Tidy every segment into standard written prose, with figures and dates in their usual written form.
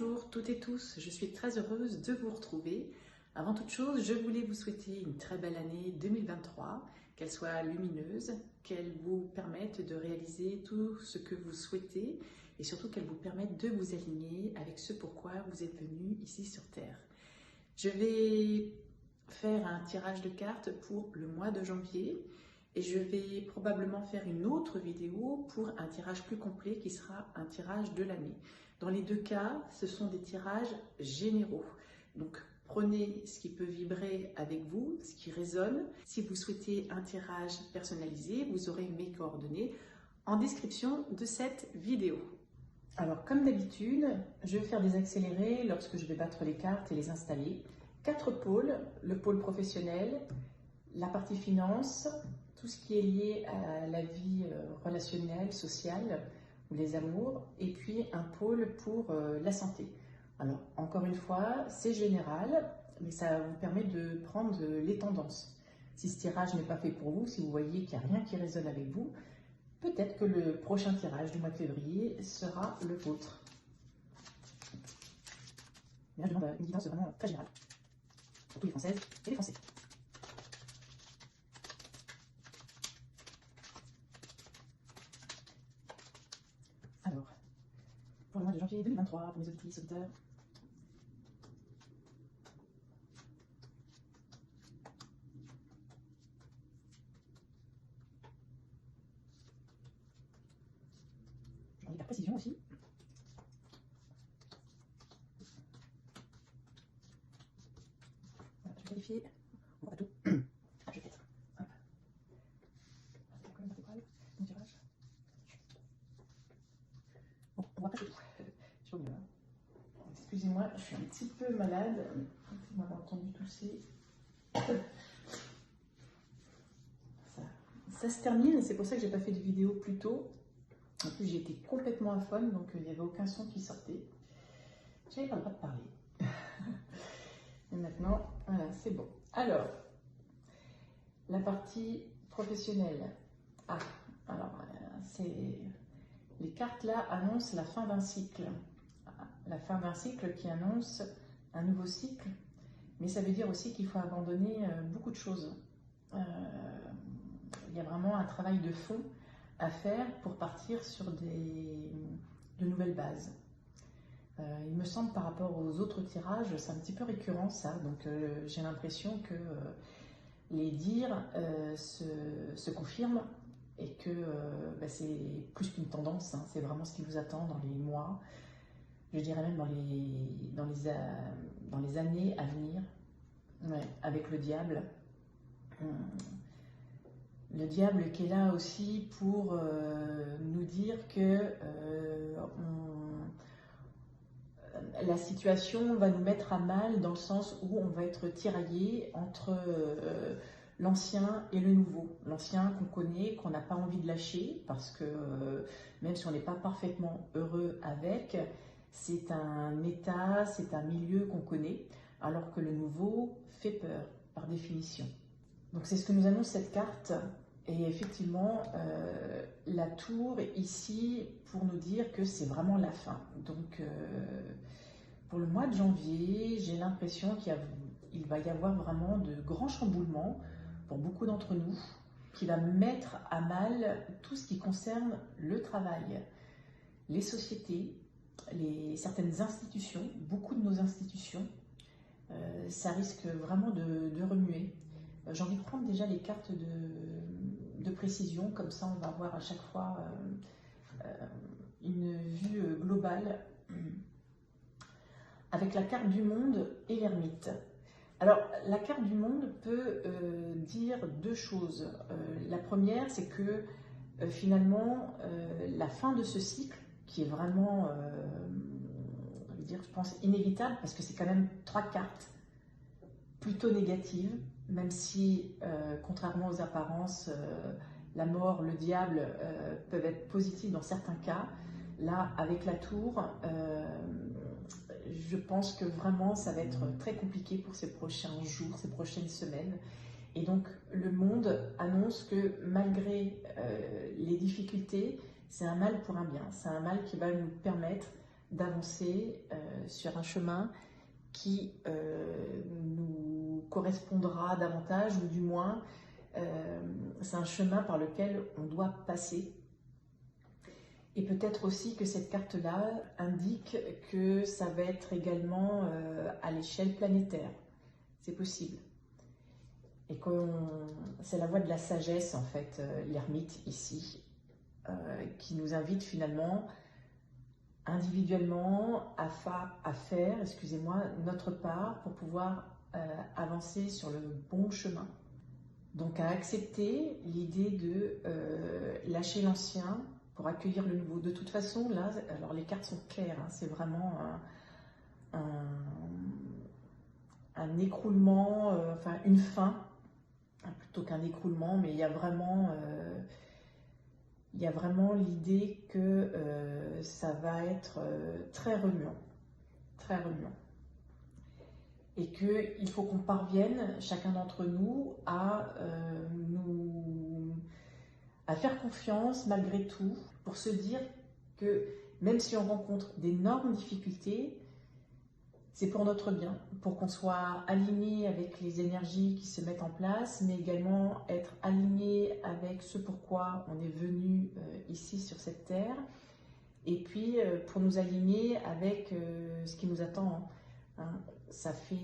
Bonjour toutes et tous, je suis très heureuse de vous retrouver. Avant toute chose, je voulais vous souhaiter une très belle année 2023, qu'elle soit lumineuse, qu'elle vous permette de réaliser tout ce que vous souhaitez et surtout qu'elle vous permette de vous aligner avec ce pourquoi vous êtes venu ici sur Terre. Je vais faire un tirage de cartes pour le mois de janvier et je vais probablement faire une autre vidéo pour un tirage plus complet qui sera un tirage de l'année. Dans les deux cas, ce sont des tirages généraux. Donc, prenez ce qui peut vibrer avec vous, ce qui résonne. Si vous souhaitez un tirage personnalisé, vous aurez mes coordonnées en description de cette vidéo. Alors, comme d'habitude, je vais faire des accélérés lorsque je vais battre les cartes et les installer. 4 pôles, le pôle professionnel, la partie finance, tout ce qui est lié à la vie relationnelle, sociale, ou les amours, et puis un pôle pour la santé. Alors, encore une fois, c'est général, mais ça vous permet de prendre les tendances. Si ce tirage n'est pas fait pour vous, si vous voyez qu'il n'y a rien qui résonne avec vous, peut-être que le prochain tirage du mois de février sera le vôtre. Là, je demande une guidance vraiment très générale, pour tous les Françaises et les Français. Alors, pour le mois de janvier 2023, pour mes auditrices, auditeurs. J'en ai de la précision aussi. Voilà, je vais vérifier. On voit pas tout. Je vais peut-être. Hop. C'est quand même intégral, mon tirage. Bon, on voit pas tout. Je vais au mieux. Excusez-moi, je suis un petit peu malade. Vous m'avez entendu tousser. Ça se termine, c'est pour ça que j'ai pas fait de vidéo plus tôt. En plus, j'étais complètement aphone, donc il n'y avait aucun son qui sortait. J'avais pas le droit de parler. Et maintenant, voilà, c'est bon. Alors, la partie professionnelle. Ah, alors, les cartes là annoncent la fin d'un cycle. La fin d'un cycle qui annonce un nouveau cycle, mais ça veut dire aussi qu'il faut abandonner beaucoup de choses. Il y a vraiment un travail de fond à faire pour partir sur de nouvelles bases. Il me semble par rapport aux autres tirages, c'est un petit peu récurrent ça, donc j'ai l'impression que les dires se confirment et que c'est plus qu'une tendance, hein, c'est vraiment ce qui vous attend dans les mois, je dirais même dans les années à venir, ouais, avec le diable. Le diable qui est là aussi pour nous dire que la situation va nous mettre à mal dans le sens où on va être tiraillé entre l'ancien et le nouveau. L'ancien qu'on connaît, qu'on n'a pas envie de lâcher parce que même si on n'est pas parfaitement heureux avec, c'est un état, c'est un milieu qu'on connaît, alors que le nouveau fait peur par définition. Donc c'est ce que nous annonce cette carte, et effectivement la tour est ici pour nous dire que c'est vraiment la fin. Donc pour le mois de janvier, j'ai l'impression qu'il va y avoir vraiment de grands chamboulements pour beaucoup d'entre nous, qui va mettre à mal tout ce qui concerne le travail, les sociétés, certaines institutions, beaucoup de nos institutions, ça risque vraiment de remuer. J'ai envie de prendre déjà les cartes de précision, comme ça on va avoir à chaque fois une vue globale avec la carte du monde et l'ermite. Alors la carte du monde peut dire deux choses. La première, c'est que finalement la fin de ce cycle, qui est vraiment, je pense, inévitable, parce que c'est quand même 3 cartes plutôt négatives, même si, contrairement aux apparences, la mort, le diable peuvent être positifs dans certains cas. Là, avec la tour, je pense que vraiment, ça va être très compliqué pour ces prochains jours, ces prochaines semaines. Et donc, le monde annonce que malgré les difficultés, c'est un mal pour un bien. C'est un mal qui va nous permettre d'avancer sur un chemin qui nous correspondra davantage, ou du moins c'est un chemin par lequel on doit passer. Et peut-être aussi que cette carte-là indique que ça va être également à l'échelle planétaire. C'est possible. Et que c'est la voie de la sagesse, en fait, l'ermite ici, qui nous invite finalement individuellement à faire, excusez-moi, notre part pour pouvoir avancer sur le bon chemin. Donc à accepter l'idée de lâcher l'ancien pour accueillir le nouveau. De toute façon, là, alors les cartes sont claires, hein, c'est vraiment un écroulement, enfin une fin, plutôt qu'un écroulement, mais il y a vraiment l'idée que ça va être très remuant, très remuant. Et qu'il faut qu'on parvienne, chacun d'entre nous, à faire confiance malgré tout, pour se dire que même si on rencontre d'énormes difficultés, c'est pour notre bien, pour qu'on soit aligné avec les énergies qui se mettent en place, mais également être aligné avec ce pourquoi on est venu ici sur cette terre, et puis pour nous aligner avec ce qui nous attend. Hein. Ça fait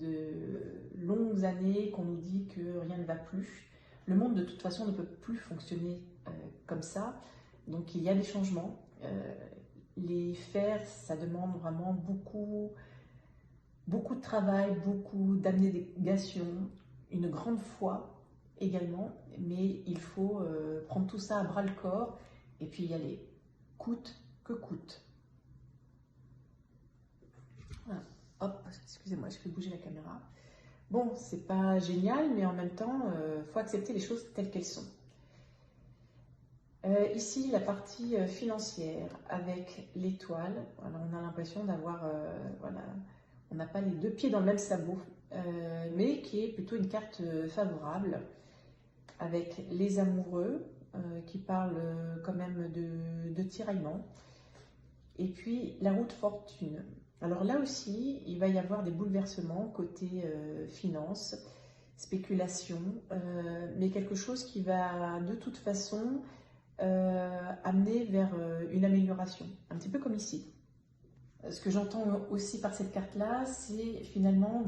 de longues années qu'on nous dit que rien ne va plus. Le monde de toute façon ne peut plus fonctionner comme ça, donc il y a des changements. Les faire, ça demande vraiment beaucoup de travail, beaucoup d'abnégation, une grande foi également, mais il faut prendre tout ça à bras le corps et puis y aller, coûte que coûte. Voilà. Hop, excusez-moi, je fais bouger la caméra. Bon, c'est pas génial, mais en même temps, faut accepter les choses telles qu'elles sont. Ici, la partie financière avec l'étoile. Alors, on a l'impression d'avoir, voilà, on n'a pas les deux pieds dans le même sabot, mais qui est plutôt une carte favorable, avec les amoureux, qui parlent quand même de tiraillement, et puis la roue de fortune. Alors là aussi, il va y avoir des bouleversements côté finance, spéculation, mais quelque chose qui va de toute façon amener vers une amélioration, un petit peu comme ici. Ce que j'entends aussi par cette carte-là, c'est finalement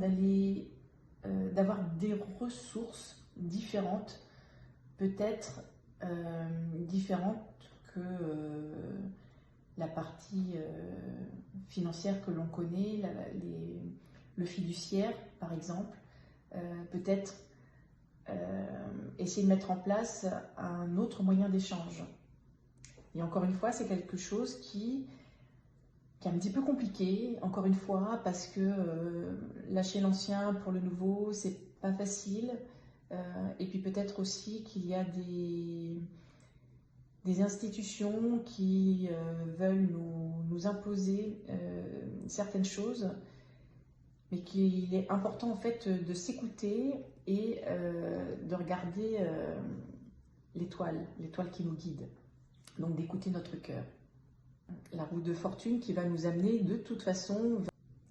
d'avoir des ressources différentes, peut-être différentes que la partie financière que l'on connaît, le fiduciaire par exemple, peut-être essayer de mettre en place un autre moyen d'échange. Et encore une fois, c'est quelque chose qui est un petit peu compliqué, encore une fois, parce que lâcher l'ancien pour le nouveau, c'est pas facile. Et puis peut-être aussi qu'il y a des institutions qui veulent nous imposer certaines choses, mais qu'il est important en fait de s'écouter et de regarder l'étoile qui nous guide. Donc d'écouter notre cœur. La roue de fortune qui va nous amener de toute façon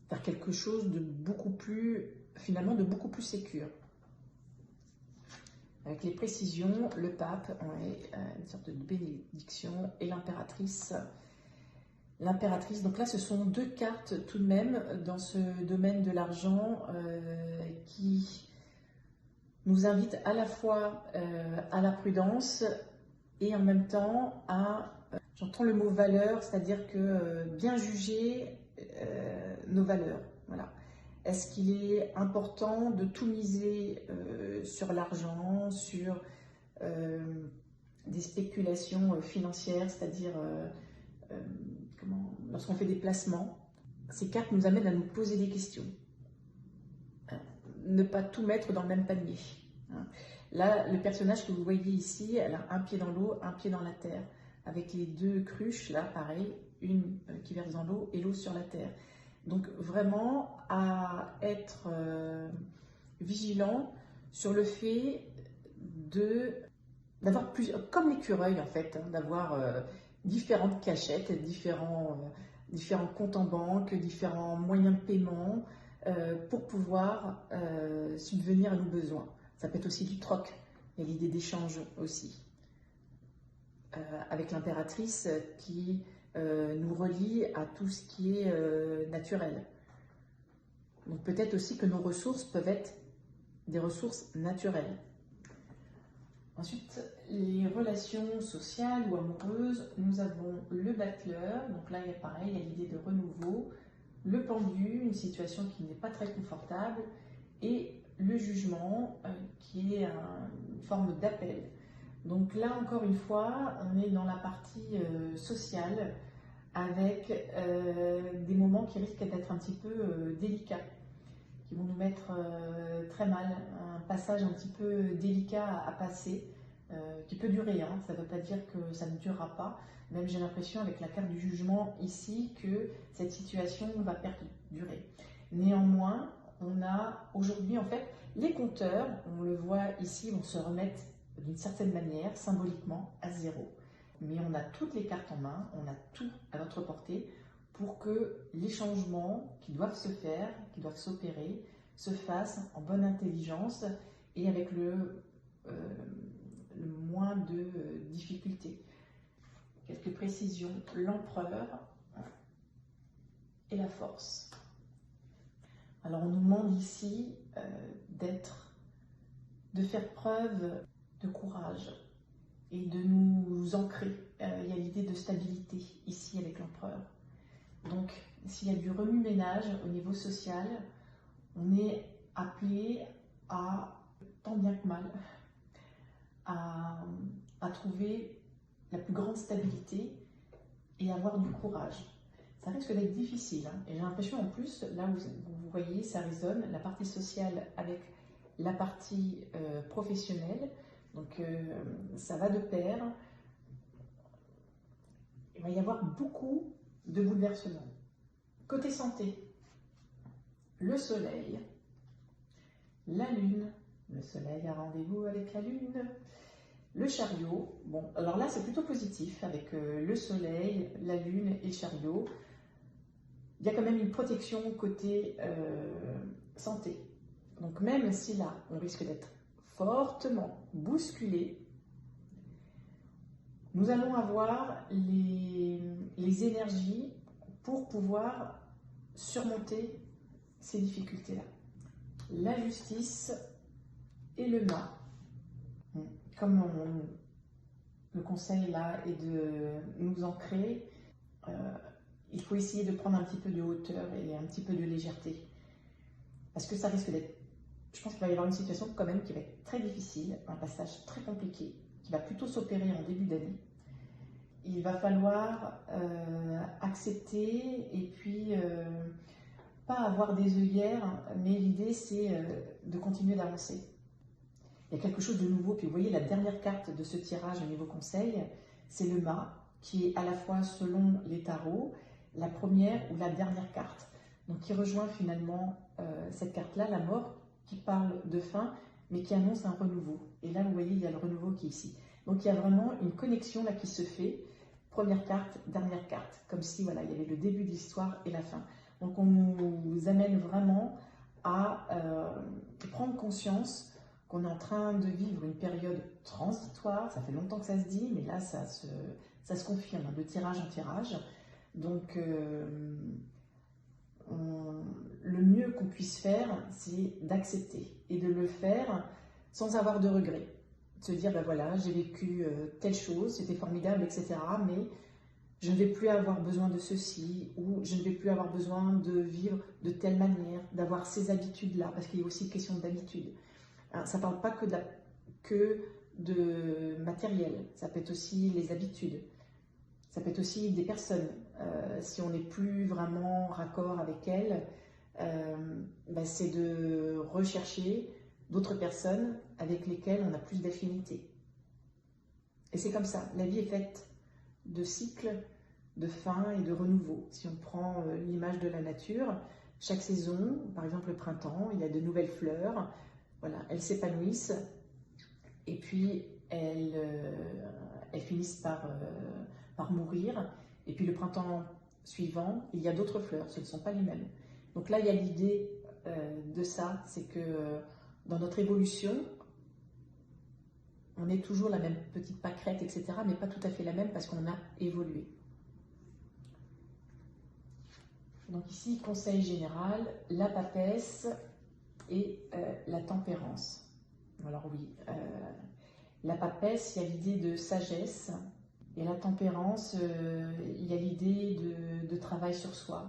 vers quelque chose de beaucoup plus, finalement, de beaucoup plus sécure. Avec les précisions, le pape, une sorte de bénédiction, et l'impératrice. L'impératrice, donc là ce sont deux cartes tout de même dans ce domaine de l'argent qui nous invitent à la fois à la prudence et en même temps à, j'entends le mot valeur, c'est-à-dire que bien juger nos valeurs. Voilà. Est-ce qu'il est important de tout miser sur l'argent, sur des spéculations financières, c'est-à-dire lorsqu'on fait des placements? Ces cartes nous amènent à nous poser des questions. Ne pas tout mettre dans le même panier. Là, le personnage que vous voyez ici, elle a un pied dans l'eau, un pied dans la terre, avec les deux cruches, là, pareil, une qui verse dans l'eau et l'autre sur la terre. Donc vraiment à être vigilant sur le fait d'avoir plusieurs, comme l'écureuil en fait, d'avoir différentes cachettes, différents différents comptes en banque, différents moyens de paiement pour pouvoir subvenir à nos besoins. Ça peut être aussi du troc, il y a l'idée d'échange aussi. Avec l'impératrice qui nous relie à tout ce qui est naturel. Donc peut-être aussi que nos ressources peuvent être des ressources naturelles. Ensuite, les relations sociales ou amoureuses, nous avons le battleur, donc là il y a pareil, il y a l'idée de renouveau, le pendu, une situation qui n'est pas très confortable, et le jugement qui est une forme d'appel. Donc là encore une fois, on est dans la partie sociale avec des moments qui risquent d'être un petit peu délicats, qui vont nous mettre très mal, un passage un petit peu délicat à passer, qui peut durer, hein. Ça ne veut pas dire que ça ne durera pas, même j'ai l'impression avec la carte du jugement ici que cette situation va perdurer. Néanmoins, on a aujourd'hui en fait les compteurs, on le voit ici, vont se remettre d'une certaine manière, symboliquement, à zéro. Mais on a toutes les cartes en main, on a tout à notre portée pour que les changements qui doivent se faire, qui doivent s'opérer, se fassent en bonne intelligence et avec le moins de difficultés. Quelques précisions, l'empereur et la force. Alors on nous demande ici de faire preuve de courage et de nous ancrer. Il y a l'idée de stabilité ici avec l'empereur. Donc, s'il y a du remue-ménage au niveau social, on est appelé à, tant bien que mal, à trouver la plus grande stabilité et avoir du courage. Ça risque d'être difficile, hein. Et j'ai l'impression en plus, là où vous voyez, ça résonne, la partie sociale avec la partie professionnelle. Donc ça va de pair. Il va y avoir beaucoup de bouleversements. Côté santé, le soleil, la lune, le soleil a rendez-vous avec la lune, le chariot. Bon, alors là c'est plutôt positif avec le soleil, la lune et le chariot. Il y a quand même une protection côté santé. Donc même si là on risque d'être fortement bousculé, nous allons avoir les énergies pour pouvoir surmonter ces difficultés-là. La justice et le mât. Comme le conseil là est de nous ancrer, il faut essayer de prendre un petit peu de hauteur et un petit peu de légèreté. Parce que ça risque d'être... Je pense qu'il va y avoir une situation quand même qui va être très difficile, un passage très compliqué, qui va plutôt s'opérer en début d'année. Il va falloir accepter et puis pas avoir des œillères, mais l'idée c'est de continuer d'avancer. Il y a quelque chose de nouveau, puis vous voyez la dernière carte de ce tirage au niveau conseil, c'est le mât, qui est à la fois selon les tarots, la première ou la dernière carte. Donc qui rejoint finalement cette carte-là, la mort, qui parle de fin, mais qui annonce un renouveau. Et là, vous voyez, il y a le renouveau qui est ici. Donc il y a vraiment une connexion là qui se fait, première carte, dernière carte, comme si voilà, il y avait le début de l'histoire et la fin. Donc on nous amène vraiment à prendre conscience qu'on est en train de vivre une période transitoire. Ça fait longtemps que ça se dit, mais là ça se confirme de tirage en tirage. Donc le mieux qu'on puisse faire, c'est d'accepter et de le faire sans avoir de regrets. De se dire, ben voilà, j'ai vécu telle chose, c'était formidable, etc. Mais je ne vais plus avoir besoin de ceci, ou je ne vais plus avoir besoin de vivre de telle manière, d'avoir ces habitudes-là, parce qu'il y a aussi une question d'habitude. Ça ne parle pas que de matériel, ça peut être aussi les habitudes, ça peut être aussi des personnes. Si on n'est plus vraiment raccord avec elles, ben c'est de rechercher d'autres personnes avec lesquelles on a plus d'affinité. Et c'est comme ça, la vie est faite de cycles, de fin et de renouveau. Si on prend l'image de la nature, chaque saison, par exemple le printemps, il y a de nouvelles fleurs, voilà, elles s'épanouissent et puis elles finissent par mourir. Et puis le printemps suivant, il y a d'autres fleurs, ce ne sont pas les mêmes. Donc là, il y a l'idée de ça, c'est que dans notre évolution, on est toujours la même petite pâquerette, etc., mais pas tout à fait la même parce qu'on a évolué. Donc ici, conseil général, la papesse et la tempérance. Alors oui, la papesse, il y a l'idée de sagesse, et la tempérance, il y a l'idée de travail sur soi.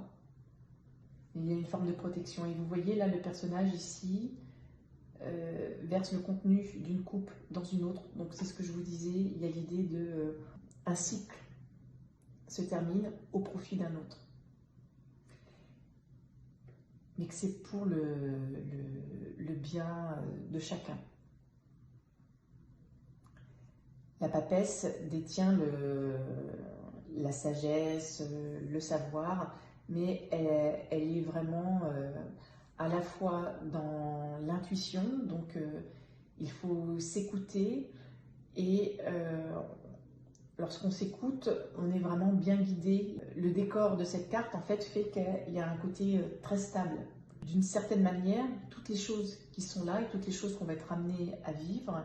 Il y a une forme de protection. Et vous voyez là, le personnage ici verse le contenu d'une coupe dans une autre. Donc c'est ce que je vous disais, il y a l'idée de un cycle se termine au profit d'un autre. Mais que c'est pour le bien de chacun. La papesse détient la sagesse, le savoir, mais elle est vraiment à la fois dans l'intuition, donc il faut s'écouter et lorsqu'on s'écoute, on est vraiment bien guidé. Le décor de cette carte, en fait, fait qu'il y a un côté très stable. D'une certaine manière, toutes les choses qui sont là et toutes les choses qu'on va être amené à vivre,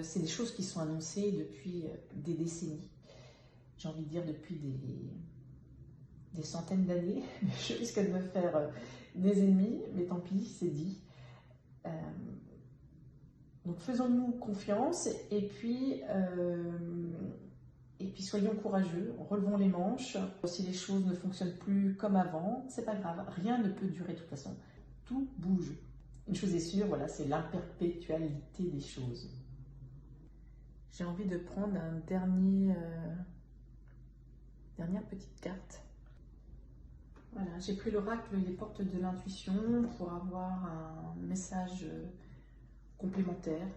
c'est des choses qui sont annoncées depuis des décennies. J'ai envie de dire depuis des centaines d'années. Je risque de me faire des ennemis, mais tant pis, c'est dit. Donc faisons-nous confiance et puis soyons courageux, relevons les manches. Si les choses ne fonctionnent plus comme avant, c'est pas grave, rien ne peut durer de toute façon. Tout bouge. Une chose est sûre, voilà, c'est l'imperpétualité des choses. J'ai envie de prendre un dernière petite carte. Voilà, j'ai pris l'oracle Les Portes de l'Intuition pour avoir un message complémentaire.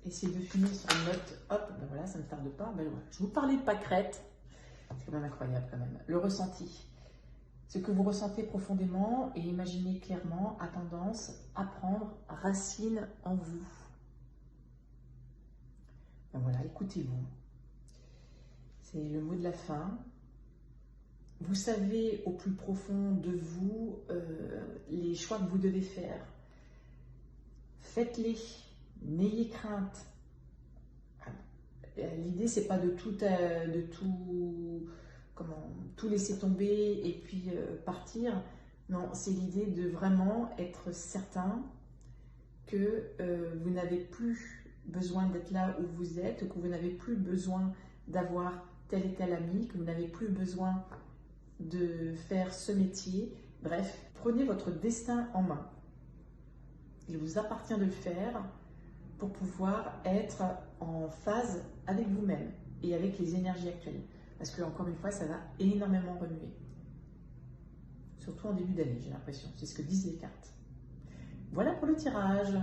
Essayer de finir sur une note, hop, ben voilà, ça ne tarde pas. Ben voilà. Je vous parlais de pâquerette, c'est quand même incroyable quand même. Le ressenti, ce que vous ressentez profondément et imaginez clairement a tendance à prendre racine en vous. Ben voilà, écoutez-vous. C'est le mot de la fin. Vous savez au plus profond de vous les choix que vous devez faire. Faites-les. N'ayez crainte. L'idée, c'est pas de tout laisser tomber et puis partir. Non, c'est l'idée de vraiment être certain que vous n'avez plus besoin d'être là où vous êtes, que vous n'avez plus besoin d'avoir tel et tel ami, que vous n'avez plus besoin de faire ce métier. Bref, prenez votre destin en main. Il vous appartient de le faire pour pouvoir être en phase avec vous-même et avec les énergies actuelles. Parce que, encore une fois, ça va énormément remuer. Surtout en début d'année, j'ai l'impression. C'est ce que disent les cartes. Voilà pour le tirage.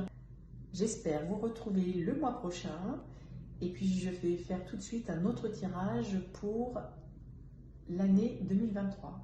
J'espère vous retrouver le mois prochain. Et puis, je vais faire tout de suite un autre tirage pour l'année 2023.